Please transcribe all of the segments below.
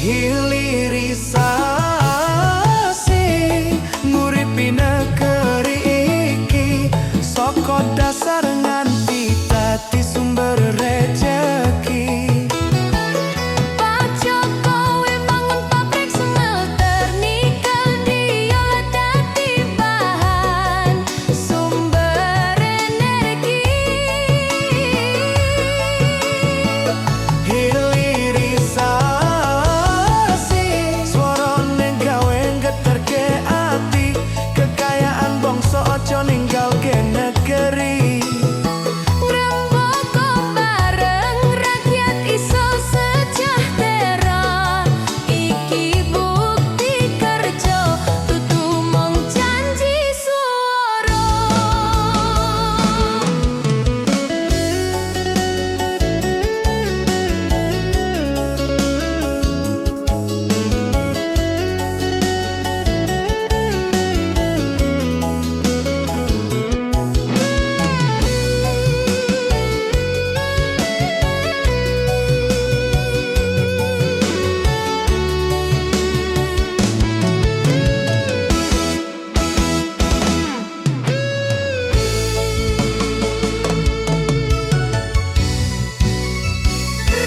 Hilirisasi nguripi negeri iki saka dasar nganti dadi sumber rejeki. Pak Jokowi bangun pabrik smelter nikel diolah dadi bahan sumber energi. Hilirisasi swarane gawe geterke ati, kekayaan bangsa aja ninggalke negeri. Ngrembaka bareng rakyat iso sejahtera, iki bukti kerja dudu mung janji swara.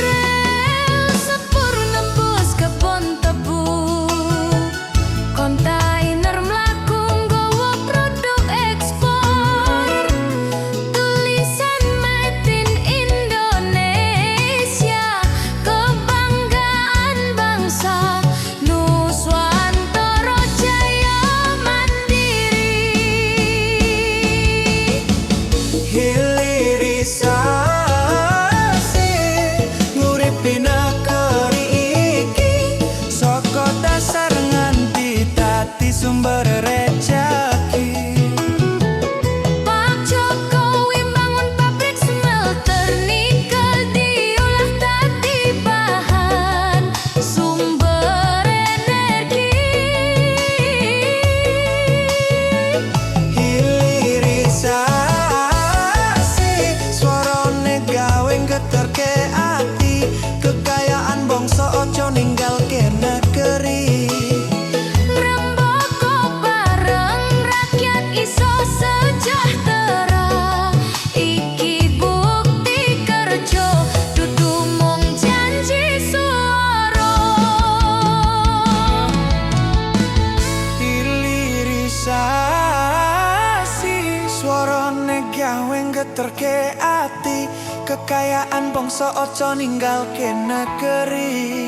Rel sepur nembus kebon tebu, kontainer mlaku nggawa produk ekspor, tulisan Made in Indonesia, kebanggaan bangsa Nuswantara Jaya Mandiri. Hilirisasi nguripi negeri iki saka dasar nganti dadi sumber rejeki. Pak Jokowi bangun pabrik smelter nikel diolah dadi bahan sumber energi. Hilirisasi swarane gawe geterke ati, kekayaan bangsa aja ninggalke negeri. Ngrembaka bareng rakyat iso sejahtera, iki bukti kerja dudu mung janji swara. Hilirisasi swarane gawe geterke ati, kekayaan bangsa aja ninggalke negeri.